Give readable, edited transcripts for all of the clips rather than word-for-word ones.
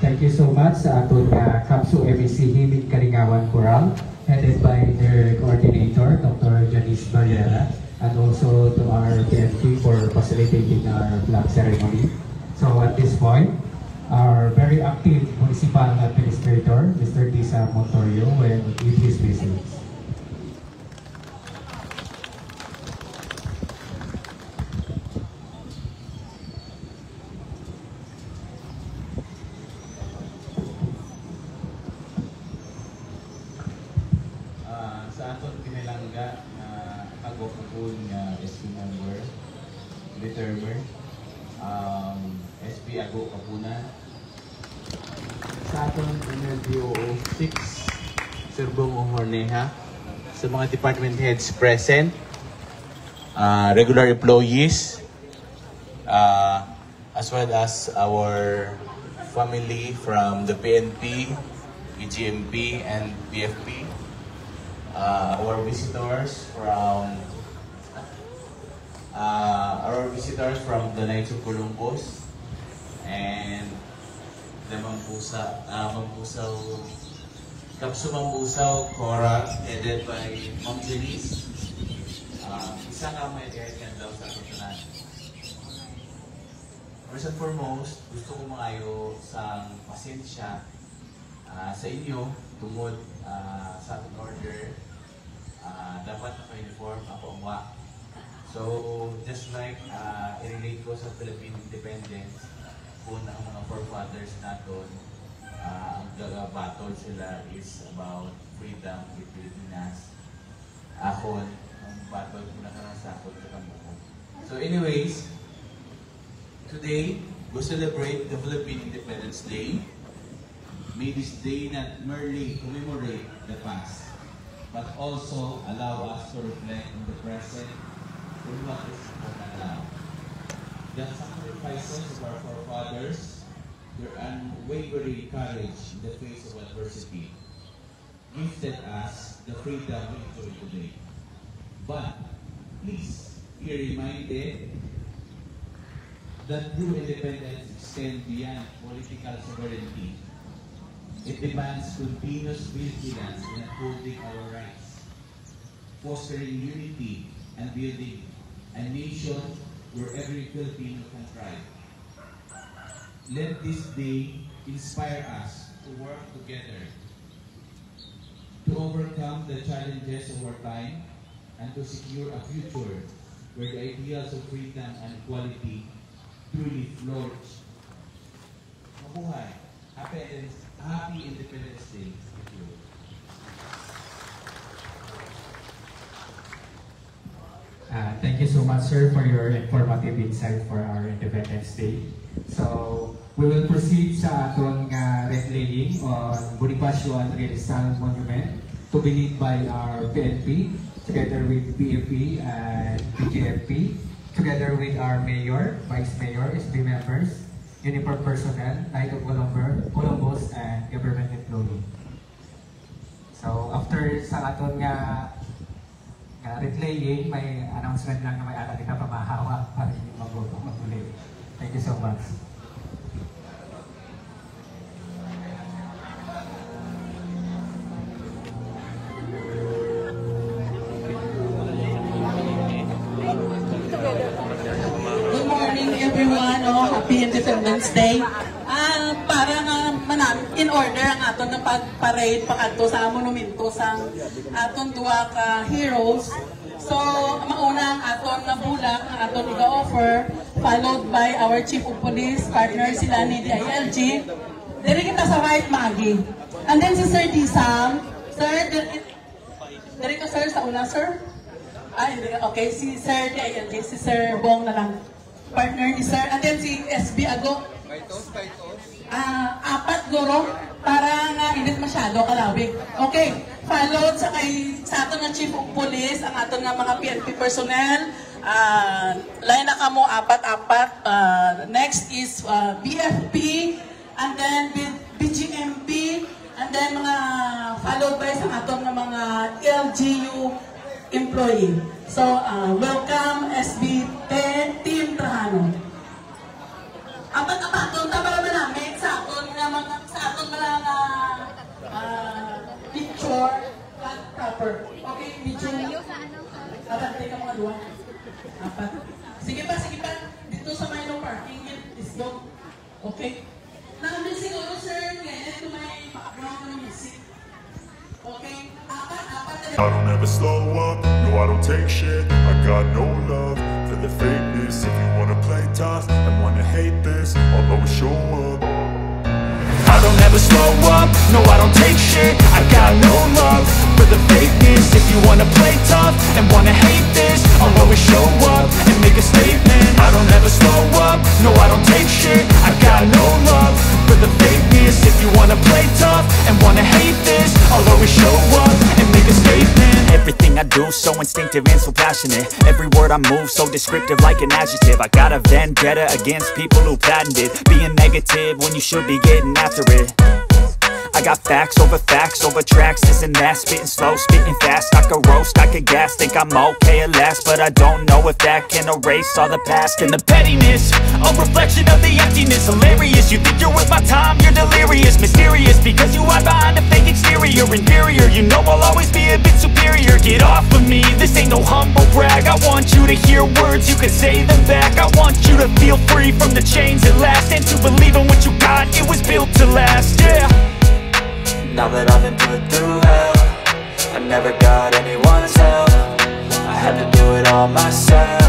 Thank you so much sa aton Kapsu MEC Himig Kalingawan Choral, headed by their coordinator, Dr. Janice Barrera, and also to our PNP for facilitating our flag ceremony. So at this point, our very active municipal administrator, Mr. Tisa Montorio, will give his message. Sa aton kinilangga na agopon nga SB member determined SB Ago Kapuna sa aton NLDOO 6 Serbong Ohorneha, sa mga department heads present, regular employees, as well as our family from the PNP, EGMP, and PFP. Our visitors from the Knights of Columbus and the Kapsu Mambusaw Choral, headed by Ma'am Janice. Isa nga may dihayan daw sa katunan. First and foremost, gusto ko maayo sa pasensya sa inyo tungod sa ating order. Dapat naka-uniform ako ang wa. So, just like i-relate ko sa Philippine independence, kung ang mga forefathers natin, ang battle sila is about freedom with Pilipinas. Ako, ang battle ko na karasakot sa kambuko. So anyways, today, we celebrate the Philippine Independence Day. May this day not merely commemorate the past, but also allow us to reflect on the present and what is important now. The sacrifices of our forefathers, their unwavering courage in the face of adversity, gifted us the freedom we enjoy today. But please be reminded that true independence extends beyond political sovereignty. It demands continuous vigilance in upholding our rights, fostering unity, and building a nation where every Filipino can thrive. Let this day inspire us to work together to overcome the challenges of our time and to secure a future where the ideals of freedom and equality truly flourish. Mabuhay! Happy Independence Day. Thank you. Thank you so much, sir, for your informative insight for our Independence Day. So, we will proceed sa atong red laying on Bonifacio Andres Rizal Monument to be led by our PNP, together with PFP and PGFP, together with our Mayor, Vice Mayor, SB members, uniform personnel, Knight of Columbus, and government employee. So, after sa aton red laying, may announcement lang na may ala kita pamahawa para hindi magulit. Thank you so much. Good morning everyone. Happy Independence Day. Para nga in order ang aton na pag-parade pagkadto sa monumento sa aton duwa ka heroes. So, mauna ang aton na bulak, ang aton iga-offer, followed by our Chief of Police, partner sila ni DILG. Diri kita sa right magi. And then si Sir Tisam. Sir, diri ka sir sa una, sir? Okay, si Sir DILG, si Sir Bong na lang. Partner ni Sir. And then si SB Ago. Apat guro para nga hindi masyado kalawig. Okay. followed sa aton nga Chief of Police, ang aton nga mga PNP personnel. Lain na kamo apat-apat. Next is BFP, and then BGMP, and then mga followed by sa aton nga mga LGU employee. So, welcome SB Team Trajano. Apat-apat, tabala ba namin sa aton mga picture at proper. Okay, picture. Tatantay ka mga dua. Apat. Sige pa. Dito sa Milo parking, is go. Okay. Namin siguro, sir, ganyan to may background ng music. Okay. Apat. I don't ever slow up, no I don't take shit. I got no love for the fakeness. If you wanna play tough and wanna hate this, I'll always show up. I don't ever slow up, no I don't take shit. I got no love for the fakeness. If you wanna play tough and wanna hate this, I'll always show up and make a statement. I don't ever slow up, no I don't take shit. I got no love for the fakeness. If you wanna play tough and wanna hate this, I'll always show up and make a statement. Everything I do so instinctive and so passionate. Every word I move so descriptive like an adjective. I got a vendetta against people who patented being negative when you should be getting after it. I got facts over tracks, this and that. Spitting slow, spitting fast. I could roast, I could gas. Think I'm okay at last, but I don't know if that can erase all the past. And the pettiness, a reflection of the emptiness. Hilarious, you think you're worth my time, you're delirious. Mysterious, because you hide behind a fake exterior. Inferior, you know I'll always be a bit superior. Get off of me, this ain't no humble brag. I want you to hear words, you can say them back. I want you to feel free from the chains at last, and to believe in what you got, it was built to last, yeah. Now that I've been put through hell, I never got anyone's help. I had to do it all myself.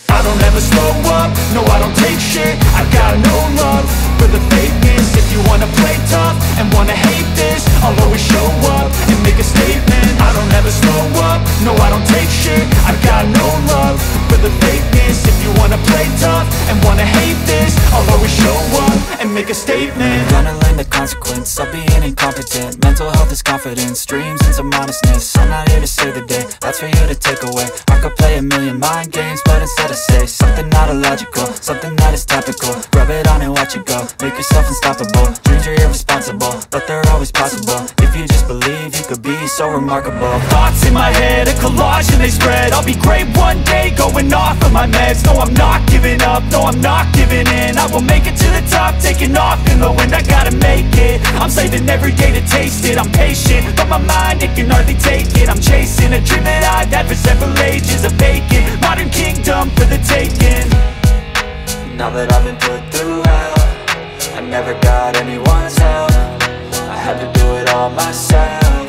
I don't ever slow up, no I don't take shit. I got no love for the fakeness. If you wanna play tough and wanna hate this, I'll always show up and make a statement. I don't ever slow up, no I don't take shit. I got no love for the fakeness. If you wanna play tough and wanna hate this, I'll always show up and make a statement. Gonna learn the consequence of being incompetent. Mental health is confidence, dreams and some honestness. I'm not here to save the day, that's for you to take away. I could play a million mind games, but instead I say something not illogical, something that is topical. Rub it on and watch it go, make yourself unstoppable. Dreams are irresponsible, but they're always possible. If you just believe, you could be so remarkable. Thoughts in my head, a collage and they spread. I'll be great one day, going off of my meds. No, I'm not giving up, no, I'm not giving in. I will make it to the top, taking off in the wind. I gotta make it, I'm saving every day to taste it. I'm patient, but my mind, it can hardly take it. I'm chasing a dream that I've had for several ages. A vacant, modern kingdom for the taking. Now that I've been put through hell, I never got anyone's help. I had to do it all myself.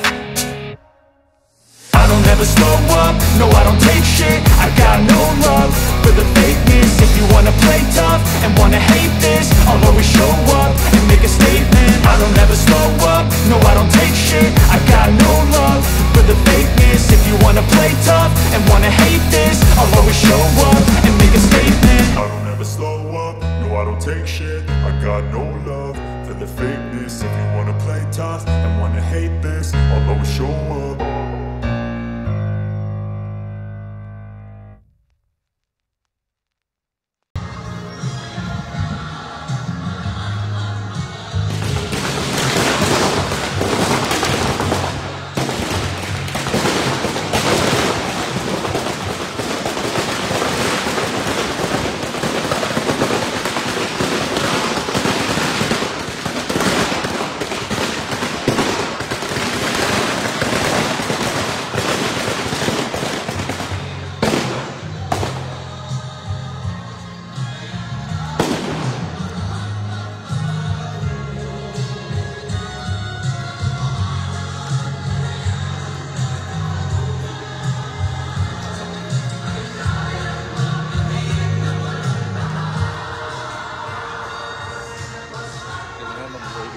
I don't ever slow up, no I don't take shit. I got no love for the fakeness. If you wanna play tough and wanna hate this, I'll always show up and make a statement. I don't ever slow up, no I don't take shit. I got no love for the fakeness. If you wanna play tough and wanna hate this, I'll always show up and make a statement. I don't ever slow up, no I don't take shit. I got no love for the fakeness. If you wanna play tough and wanna hate this, I'll always show up.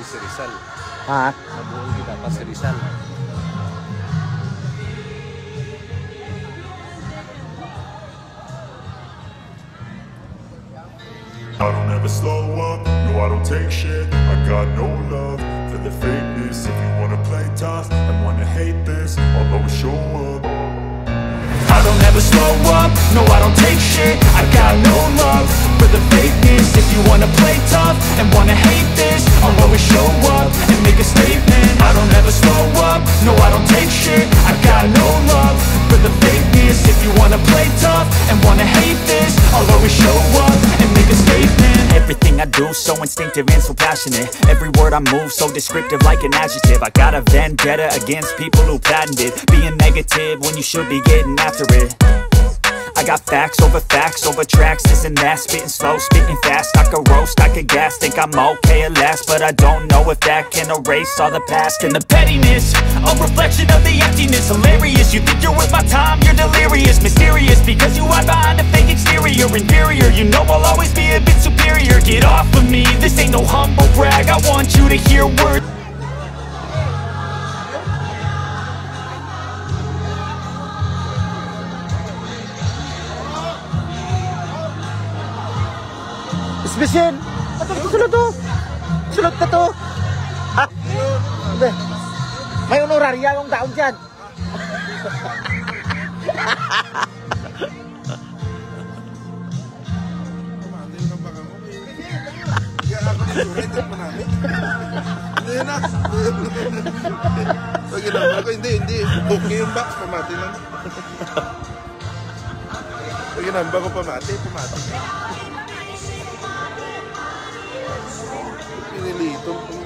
Si Rizal. Ha? Nabuhay kita pa si Rizal. I don't ever slow up, no I don't take shit. I got no love for the fakeness. If you wanna play tough and wanna hate this, I'll always show up. I don't ever slow up, no I don't take shit. I got no love for the fakeness. If you wanna play tough and wanna hate this, I'll always show up and make a statement. I don't ever slow up, no I don't take shit. I got no love for the fakeness. If you wanna play tough and wanna hate this, I'll always show up and make a statement. Everything I do so instinctive and so passionate. Every word I move so descriptive like an adjective. I got a vendetta against people who patented being negative when you should be getting after it. I got facts over tracks, this and that. Spitting slow, spitting fast. I could roast, I could gas. Think I'm okay at last, but I don't know if that can erase all the past. And the pettiness, a reflection of the emptiness. Hilarious, you think you're worth my time, you're delirious. Mysterious, because you hide behind a fake exterior. Inferior, you know I'll always be a bit superior. Get off of me, this ain't no humble brag. I want you to hear words. Bisbisin! Sulot to! Sulot ka to! Ha? Hindi. May honoraria yung taon dyan. Hindi. Okay yung box, pamati lang. Pag ginamba ko pamati. Pinilito.